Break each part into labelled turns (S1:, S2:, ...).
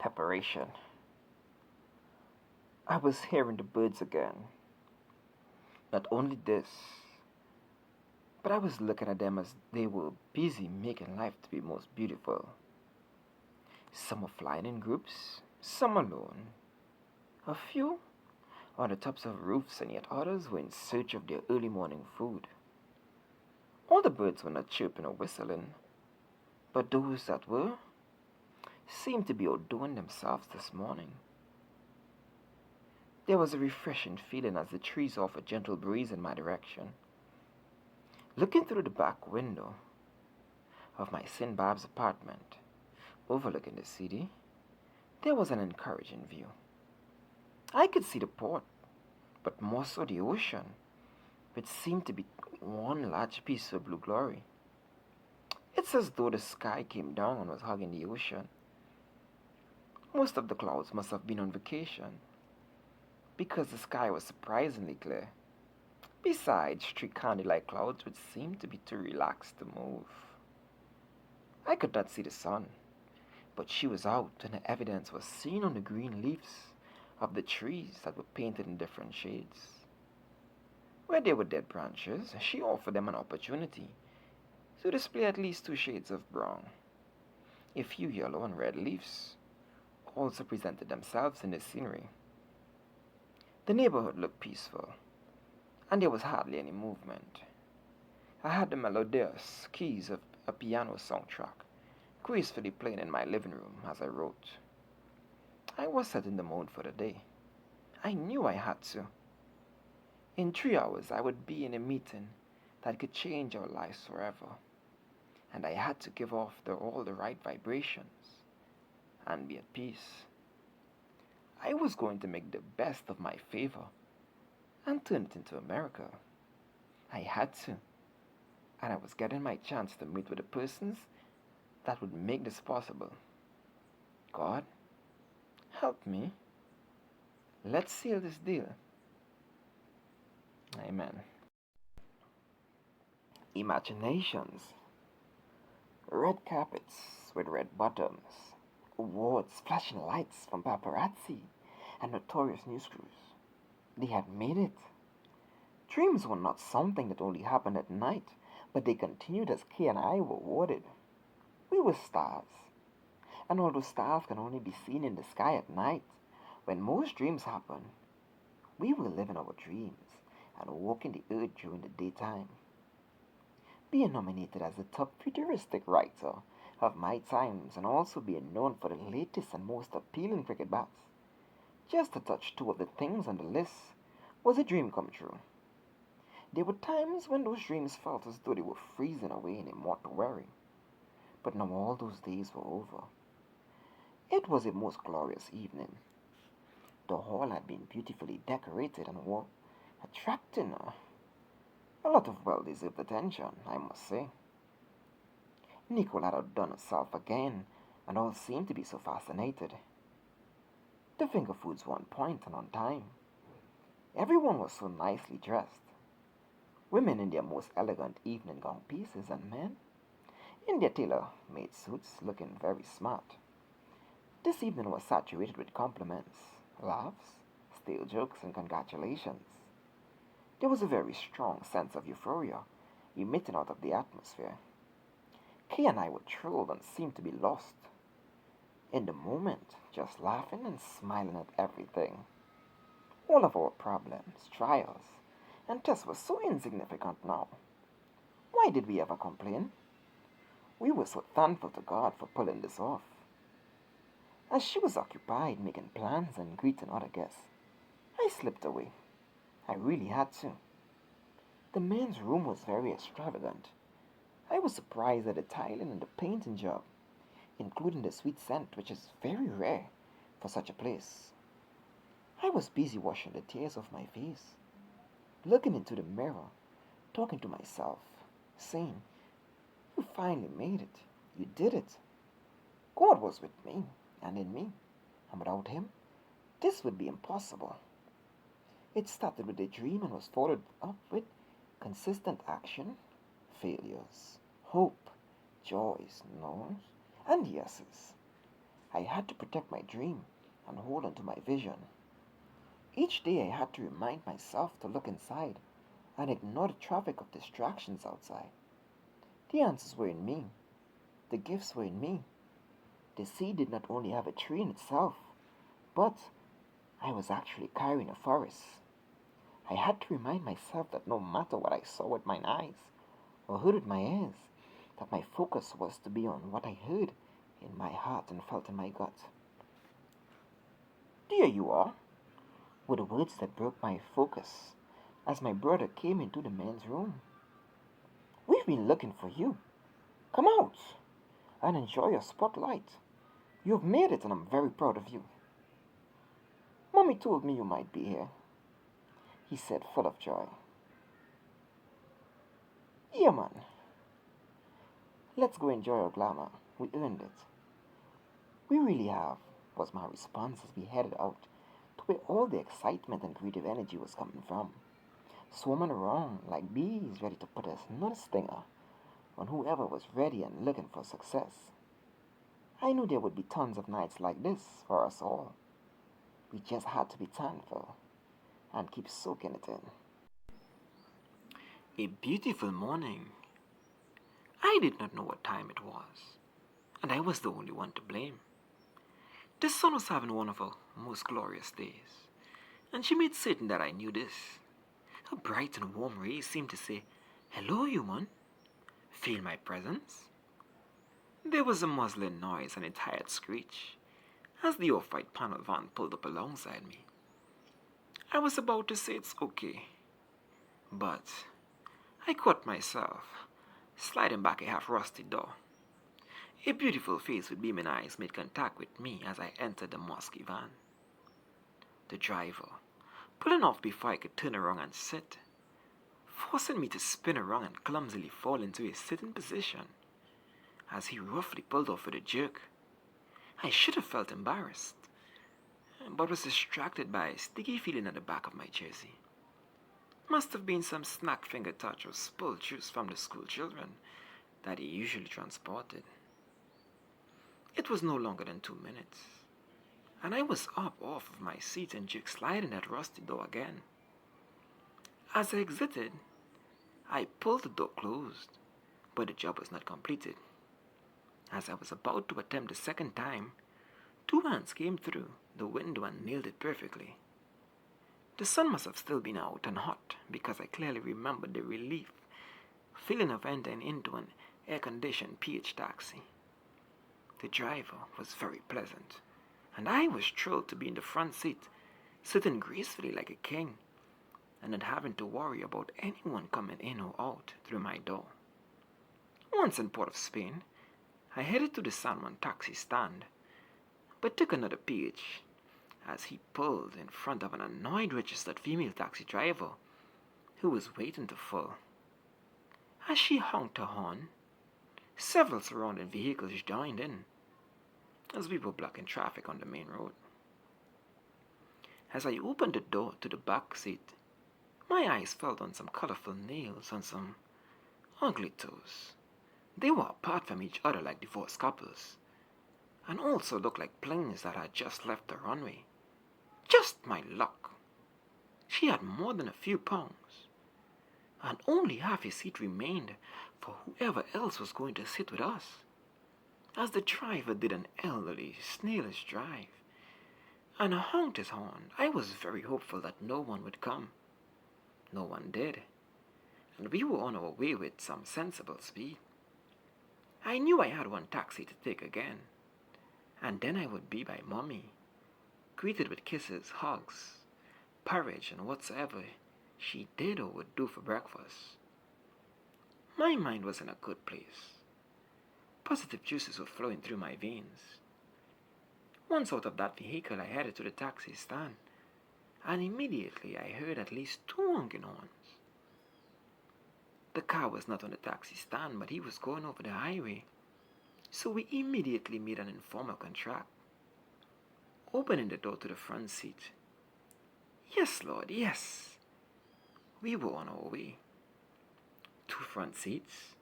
S1: Preparation. I was hearing the birds again. Not only this, but I was looking at them as they were busy making life to be most beautiful. Some were flying in groups, some alone. A few on the tops of roofs, and yet others were in search of their early morning food. All the birds were not chirping or whistling, but those that were seemed to be outdoing themselves this morning. There was a refreshing feeling as the trees offered gentle breeze in my direction. Looking through the back window of my Sinbab's apartment, overlooking the city, there was an encouraging view. I could see the port, but more so the ocean, which seemed to be one large piece of blue glory. It's as though the sky came down and was hugging the ocean. Most of the clouds must have been on vacation, because the sky was surprisingly clear. Besides, streak candy-like clouds which seemed to be too relaxed to move. I could not see the sun, but she was out, and the evidence was seen on the green leaves of the trees that were painted in different shades. Where there were dead branches, she offered them an opportunity to display at least two shades of brown. A few yellow and red leaves also presented themselves in the scenery. The neighborhood looked peaceful, and there was hardly any movement. I had the melodious keys of a piano soundtrack gracefully playing in my living room as I wrote. I was set in the mood for the day. I knew I had to. In 3 hours, I would be in a meeting that could change our lives forever, and I had to give off all the right vibrations and be at peace. I was going to make the best of my favor and turn it into America. I had to, and I was getting my chance to meet with the persons that would make this possible. God, help me. Let's seal this deal. Amen. Imaginations. Red carpets with red bottoms. Awards, flashing lights from paparazzi and notorious news crews. They had made it. Dreams were not something that only happened at night, but they continued as Kay and I were awarded. We were stars. And although stars can only be seen in the sky at night, when most dreams happen, we were living our dreams and walking the earth during the daytime. Being nominated as the top futuristic writer of my times and also being known for the latest and most appealing cricket bats, just to touch two of the things on the list, was a dream come true. There were times when those dreams felt as though they were freezing away in a mortuary, but now all those days were over. It was a most glorious evening. The hall had been beautifully decorated and was attracting a lot of well-deserved attention, I must say. Nicole had outdone herself again, and all seemed to be so fascinated. The finger foods were on point and on time. Everyone was so nicely dressed. Women in their most elegant evening gown pieces, and men in their tailor-made suits looking very smart. This evening was saturated with compliments, laughs, stale jokes, and congratulations. There was a very strong sense of euphoria emitting out of the atmosphere. Kay and I were thrilled and seemed to be lost in the moment, just laughing and smiling at everything. All of our problems, trials, and tests were so insignificant now. Why did we ever complain? We were so thankful to God for pulling this off. As she was occupied making plans and greeting other guests, I slipped away. I really had to. The men's room was very extravagant. I was surprised at the tiling and the painting job, including the sweet scent, which is very rare for such a place. I was busy washing the tears off my face, looking into the mirror, talking to myself, saying, "You finally made it. You did it. God was with me and in me, and without Him, this would be impossible." It started with a dream and was followed up with consistent action, failures, hope, joys, no's, and yeses. I had to protect my dream and hold on to my vision. Each day I had to remind myself to look inside and ignore the traffic of distractions outside. The answers were in me. The gifts were in me. The seed did not only have a tree in itself, but I was actually carrying a forest. I had to remind myself that no matter what I saw with my eyes or heard with my ears, that my focus was to be on what I heard in my heart and felt in my gut. There you are, were the words that broke my focus as my brother came into the men's room. We've been looking for you. Come out and enjoy your spotlight. You've made it and I'm very proud of you. Mommy told me you might be here, he said, full of joy. Yeah, man. Let's go enjoy our glamour. We earned it. We really have, was my response as we headed out to where all the excitement and creative energy was coming from, swarming around like bees ready to put another stinger on whoever was ready and looking for success. I knew there would be tons of nights like this for us all. We just had to be thankful and keep soaking it in. A beautiful morning. I did not know what time it was, and I was the only one to blame. The sun was having one of her most glorious days, and she made certain that I knew this. Her bright and warm rays seemed to say, "Hello, human. Feel my presence?" There was a muzzling noise and a tired screech as the off-white panel van pulled up alongside me. I was about to say it's okay, but I caught myself sliding back a half-rusty door. A beautiful face with beaming eyes made contact with me as I entered the musky van. The driver, pulling off before I could turn around and sit, forcing me to spin around and clumsily fall into a sitting position as he roughly pulled off with a jerk. I should have felt embarrassed, but was distracted by a sticky feeling at the back of my jersey. Must have been some snack finger touch or spilled juice from the school children that he usually transported. It was no longer than 2 minutes, and I was up off of my seat and jerk sliding that rusty door again. As I exited, I pulled the door closed, but the job was not completed. As I was about to attempt the second time, 2 hands came through the window and nailed it perfectly. The sun must have still been out and hot because I clearly remembered the relief feeling of entering into an air-conditioned PH taxi. The driver was very pleasant, and I was thrilled to be in the front seat, sitting gracefully like a king, and not having to worry about anyone coming in or out through my door. Once in Port of Spain, I headed to the San Juan taxi stand, but took another PH as he pulled in front of an annoyed registered female taxi driver who was waiting to fill. As she honked her horn, several surrounding vehicles joined in, as we were blocking traffic on the main road. As I opened the door to the back seat, my eyes fell on some colorful nails on some ugly toes. They were apart from each other like divorced couples, and also looked like planes that had just left the runway. Just my luck. She had more than a few pounds, and only half a seat remained for whoever else was going to sit with us. As the driver did an elderly, snailish drive and honked his horn, I was very hopeful that no one would come. No one did, and we were on our way with some sensible speed. I knew I had one taxi to take again, and then I would be by Mommy, greeted with kisses, hugs, porridge, and whatsoever she did or would do for breakfast. My mind was in a good place. Positive juices were flowing through my veins. Once out of that vehicle, I headed to the taxi stand, and immediately I heard at least 2 honking horns. The car was not on the taxi stand, but he was going over the highway, so we immediately made an informal contract, opening the door to the front seat. Yes, Lord, yes. We were on our way. 2 front seats,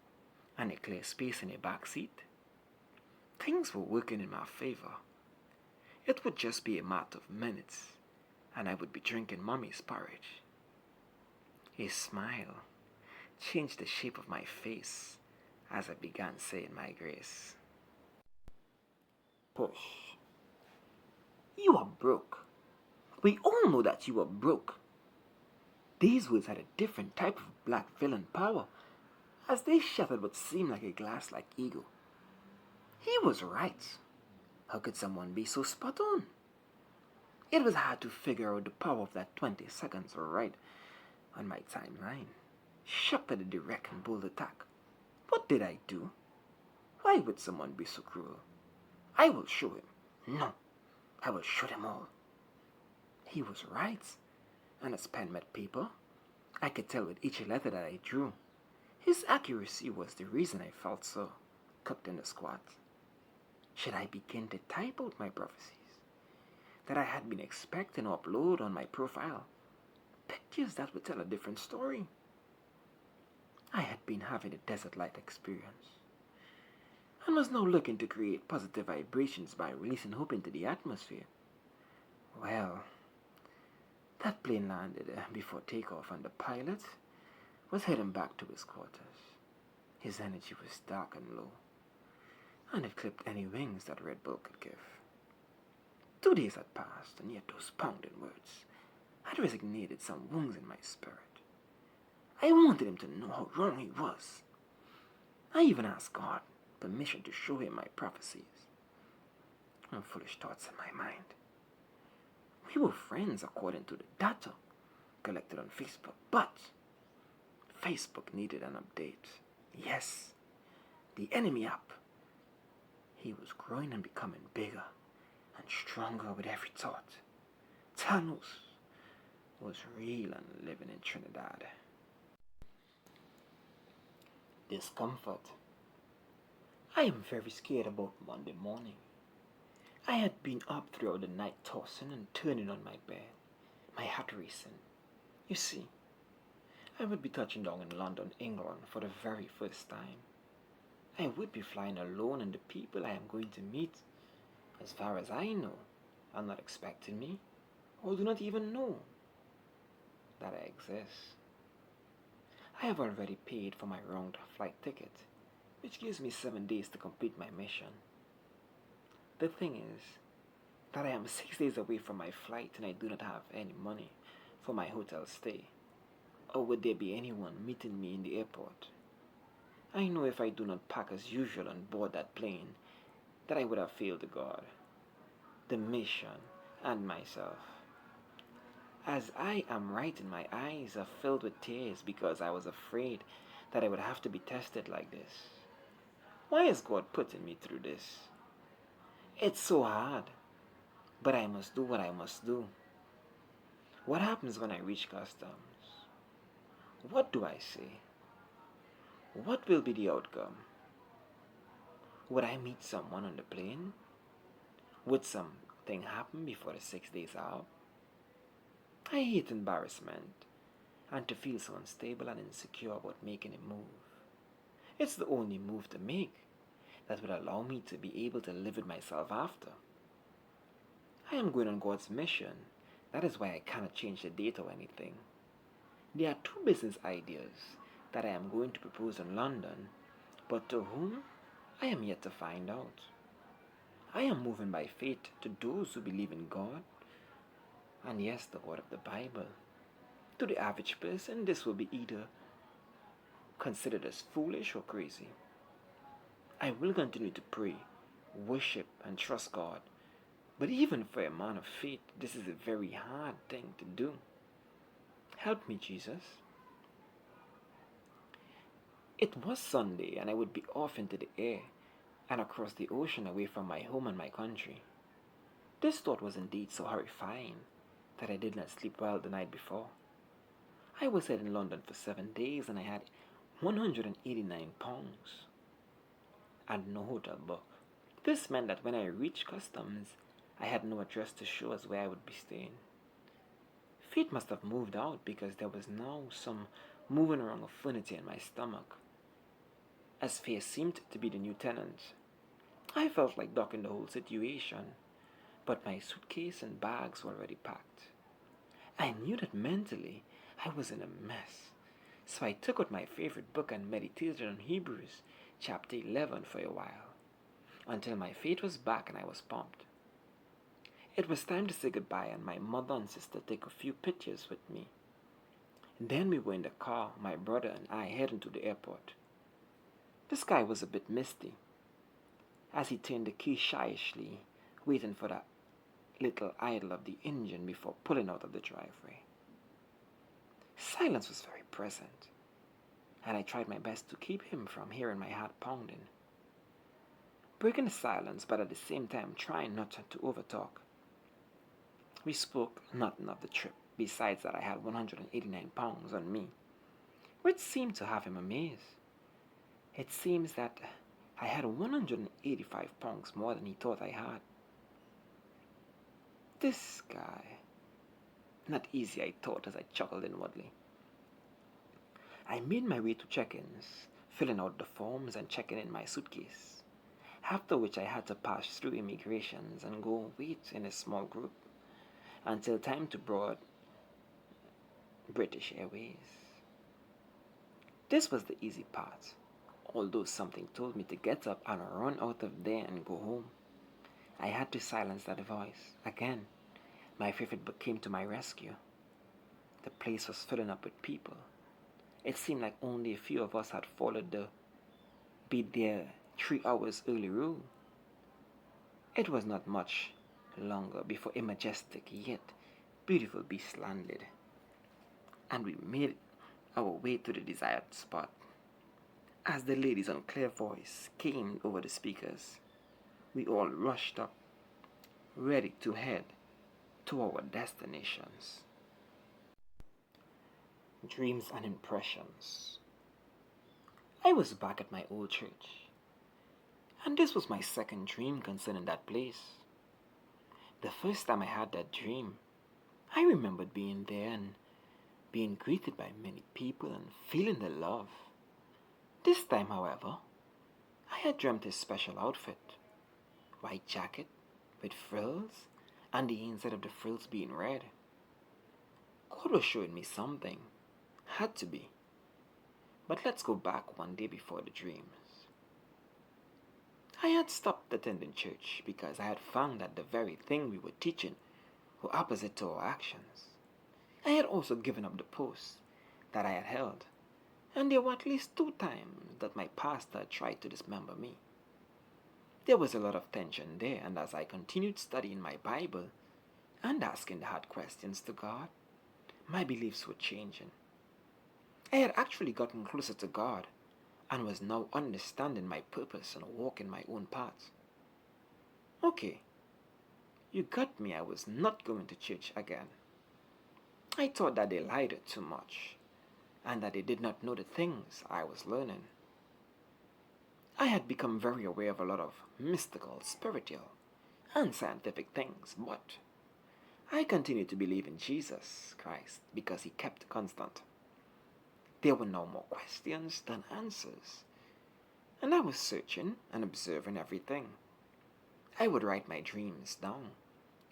S1: and a clear space in a back seat. Things were working in my favor. It would just be a matter of minutes, and I would be drinking Mommy's porridge. A smile changed the shape of my face as I began saying my grace. Push. You are broke. We all know that you are broke. These words had a different type of black villain power, as they shattered what seemed like a glass-like ego. He was right. How could someone be so spot on? It was hard to figure out the power of that 20 seconds right on my timeline. Shocked at the direct and bold attack. What did I do? Why would someone be so cruel? I will show him. No, I will show them all. He was right. And as pen met paper, I could tell with each letter that I drew. His accuracy was the reason I felt so cooked in the squat. Should I begin to type out my prophecies that I had been expecting to upload on my profile? Pictures that would tell a different story. I had been having a desert light experience and was now looking to create positive vibrations by releasing hope into the atmosphere. Well, that plane landed before takeoff, and the pilot was heading back to his quarters. His energy was dark and low, and it clipped any wings that Red Bull could give. 2 days had passed, and yet those pounding words had resignated some wounds in my spirit. I wanted him to know how wrong he was. I even asked God permission to show him my prophecies and foolish thoughts in my mind. We were friends according to the data collected on Facebook, but Facebook needed an update. Yes, the enemy app. He was growing and becoming bigger and stronger with every thought. Thanos was real and living in Trinidad. Discomfort. I am very scared about Monday morning. I had been up throughout the night tossing and turning on my bed, my heart racing. You see, I would be touching down in London, England for the very first time. I would be flying alone, and the people I am going to meet, as far as I know, are not expecting me or do not even know that I exist. I have already paid for my round flight ticket, which gives me 7 days to complete my mission. The thing is that I am 6 days away from my flight, and I do not have any money for my hotel stay. Or would there be anyone meeting me in the airport? I know if I do not pack as usual on board that plane, that I would have failed the God, the mission, and myself. As I am writing, my eyes are filled with tears because I was afraid that I would have to be tested like this. Why is God putting me through this? It's so hard, but I must do what I must do. What happens when I reach customs? What do I say? What will be the outcome? Would I meet someone on the plane? Would something happen before the 6 days are up? I hate embarrassment and to feel so unstable and insecure about making a move. It's the only move to make that would allow me to be able to live with myself after. I am going on God's mission. That is why I cannot change the date or anything. There are 2 business ideas that I am going to propose in London, but to whom I am yet to find out. I am moving by faith to those who believe in God, and yes, the God of the Bible. To the average person, this will be either considered as foolish or crazy. I will continue to pray, worship, and trust God, but even for a man of faith, this is a very hard thing to do. Help me, Jesus. It was Sunday, and I would be off into the air and across the ocean away from my home and my country. This thought was indeed so horrifying that I did not sleep well the night before. I was in London for 7 days, and I had £189 and no hotel book. This meant that when I reached customs, I had no address to show us where I would be staying. Fate must have moved out because there was now some moving around of furniture in my stomach, as fear seemed to be the new tenant. I felt like docking the whole situation, but my suitcase and bags were already packed. I knew that mentally I was in a mess, so I took out my favorite book and meditated on Hebrews chapter 11 for a while, until my faith was back and I was pumped. It was time to say goodbye, and my mother and sister took a few pictures with me. Then we were in the car, my brother and I, heading to the airport. The sky was a bit misty, as he turned the key shyishly, waiting for that little idle of the engine before pulling out of the driveway. Silence was very present, and I tried my best to keep him from hearing my heart pounding. Breaking the silence, but at the same time trying not to overtalk. We spoke nothing of the trip, besides that I had 189 pounds on me, which seemed to have him amazed. It seems that I had 185 pounds more than he thought I had. This guy. Not easy, I thought as I chuckled inwardly. I made my way to check-ins, filling out the forms and checking in my suitcase, after which I had to pass through immigrations and go wait in a small group until time to board British Airways. This was the easy part, although something told me to get up and run out of there and go home. I had to silence that voice. Again, my favorite book came to my rescue. The place was filling up with people. It seemed like only a few of us had followed the be there 3 hours early rule. It was not much longer before a majestic yet beautiful beast landed, and we made our way to the desired spot. As the lady's unclear voice came over the speakers, we all rushed up, ready to head to our destinations. Dreams and impressions. I was back at my old church, and this was my second dream concerning that place. The first time I had that dream, I remembered being there and being greeted by many people and feeling the love. This time, however, I had dreamt a special outfit, white jacket with frills, and the inside of the frills being red. God was showing me something. Had to be. But let's go back one day before the dreams. I had stopped attending church because I had found that the very thing we were teaching were opposite to our actions. I had also given up the post that I had held, and there were at least 2 times that my pastor tried to dismember me. There was a lot of tension there, and as I continued studying my Bible and asking the hard questions to God, my beliefs were changing. I had actually gotten closer to God and was now understanding my purpose and walking my own path. Okay, you got me. I was not going to church again. I thought that they lied too much and that they did not know the things I was learning. I had become very aware of a lot of mystical, spiritual, and scientific things, but I continued to believe in Jesus Christ because he kept constant. There were no more questions than answers, and I was searching and observing everything. I would write my dreams down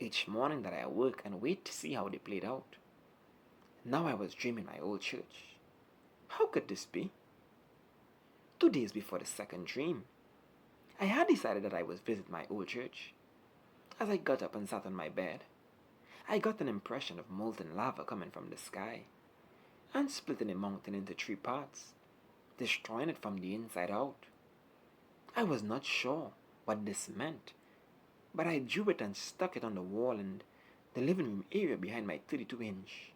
S1: each morning that I awoke and wait to see how they played out. Now I was dreaming my old church. How could this be? 2 days before the second dream, I had decided that I would visit my old church. As I got up and sat on my bed, I got an impression of molten lava coming from the sky and splitting a mountain into 3 parts, destroying it from the inside out. I was not sure what this meant, but I drew it and stuck it on the wall in the living room area behind my 32-inch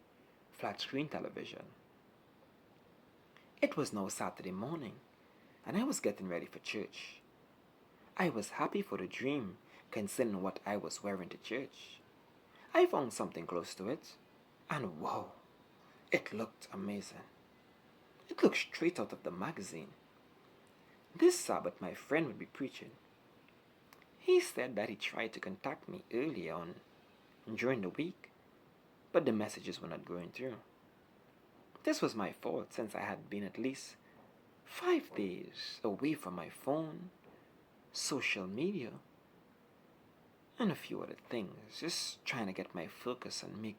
S1: flat screen television. It was now Saturday morning, and I was getting ready for church. I was happy for the dream, considering what I was wearing to church. I found something close to it, and wow, it looked amazing. It looked straight out of the magazine. This Sabbath my friend would be preaching. He said that he tried to contact me earlier on during the week, but the messages were not going through. This was my fault since I had been at least 5 days away from my phone, social media, and a few other things, just trying to get my focus and make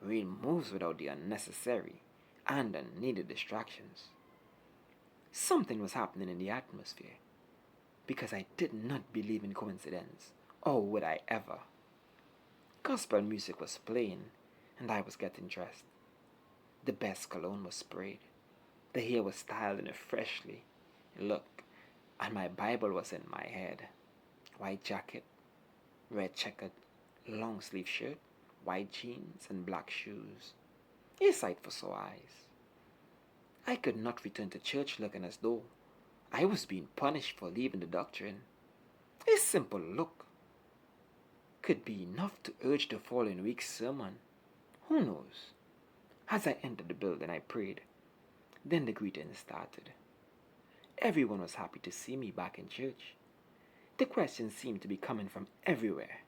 S1: real moves without the unnecessary and unneeded distractions. Something was happening in the atmosphere because I did not believe in coincidence, or would I ever. Gospel music was playing, and I was getting dressed. The best cologne was sprayed. The hair was styled in a freshly look, and my Bible was in my head. White jacket, red checkered long sleeve shirt, white jeans, and black shoes. A sight for sore eyes. I could not return to church looking as though I was being punished for leaving the doctrine. A simple look could be enough to urge the following week's sermon. Who knows? As I entered the building, I prayed. Then the greetings started. Everyone was happy to see me back in church. The questions seemed to be coming from everywhere,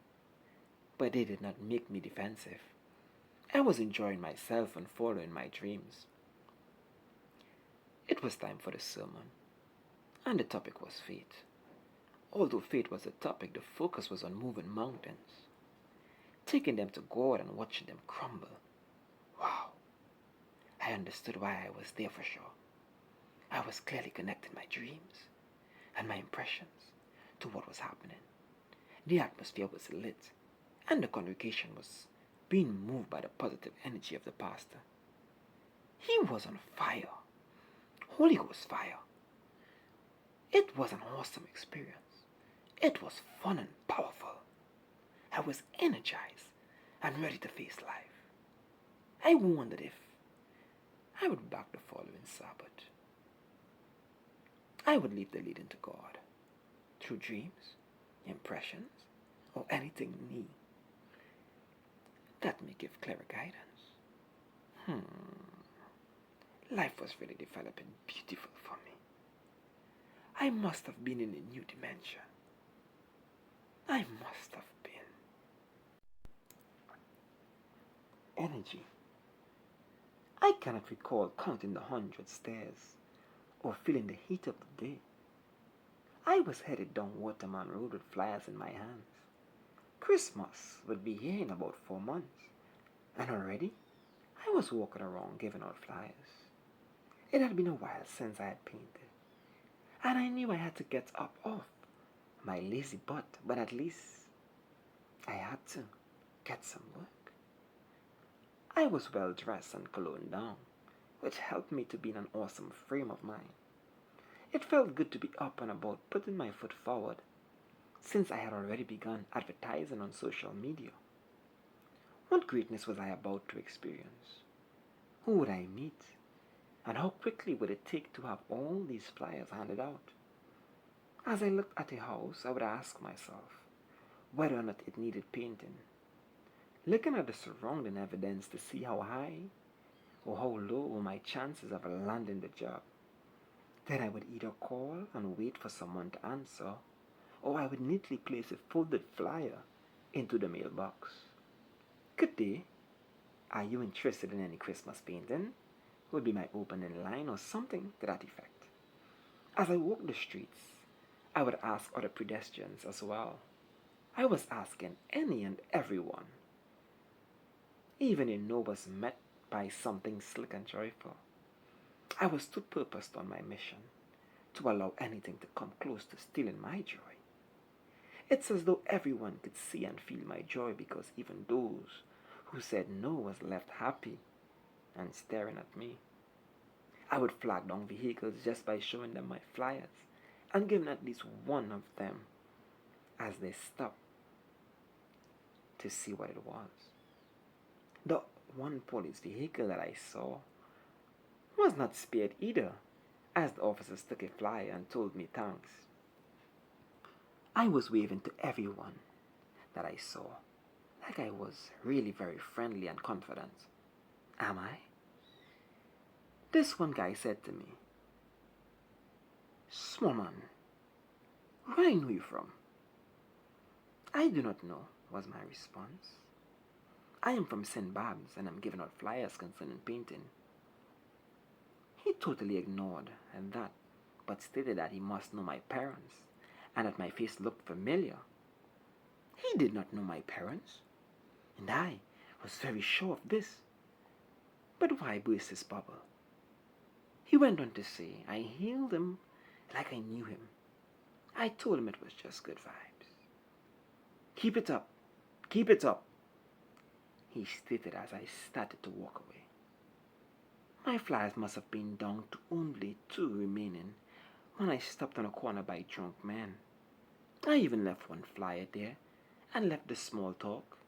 S1: but they did not make me defensive. I was enjoying myself and following my dreams. It was time for the sermon, and the topic was faith. Although faith was the topic, the focus was on moving mountains, taking them to God and watching them crumble. Wow! I understood why I was there for sure. I was clearly connecting my dreams and my impressions to what was happening. The atmosphere was lit, and the congregation was being moved by the positive energy of the pastor. He was on fire. Holy Ghost fire. It was an awesome experience. It was fun and powerful. I was energized and ready to face life. I wondered if I would be back the following Sabbath. I would leave the leading to God through dreams, impressions, or anything new that may give clearer guidance. Life was really developing beautiful for me. I must have been in a new dimension. I must have been. Energy. I cannot recall counting the 100 stairs or feeling the heat of the day. I was headed down Waterman Road with flyers in my hands. Christmas would be here in about 4 months, and already I was walking around giving out flyers. It had been a while since I had painted, and I knew I had to get up off my lazy butt, but at least I had to get some work. I was well dressed and cologne down, which helped me to be in an awesome frame of mind. It felt good to be up and about, putting my foot forward, since I had already begun advertising on social media. What greatness was I about to experience? Who would I meet? And how quickly would it take to have all these flyers handed out? As I looked at a house, I would ask myself whether or not it needed painting, looking at the surrounding evidence to see how high or how low were my chances of landing the job. Then I would either call and wait for someone to answer, or I would neatly place a folded flyer into the mailbox. Good day. Are you interested in any Christmas painting? Would be my opening line or something to that effect. As I walked the streets, I would ask other pedestrians as well. I was asking any and everyone. Even a no was met by something slick and joyful. I was too purposed on my mission to allow anything to come close to stealing my joy. It's as though everyone could see and feel my joy, because even those who said no was left happy and staring at me. I would flag down vehicles just by showing them my flyers and giving at least one of them as they stopped to see what it was. The one police vehicle that I saw was not spared either, as the officers took a flyer and told me thanks. I was waving to everyone that I saw, like I was really very friendly and confident. Am I? This one guy said to me, "Small man, where I know you from?" "I do not know," was my response. "I am from St. Babs and I'm giving out flyers concerning painting." He totally ignored that, but stated that he must know my parents and that my face looked familiar. He did not know my parents, and I was very sure of this. But why burst his bubble? He went on to say I hailed him like I knew him. I told him it was just good vibes. Keep it up, keep it up, he stated as I started to walk away. My flyers must have been down to only 2 remaining when I stopped on a corner by a drunk man. I even left one flyer there and left the small talk.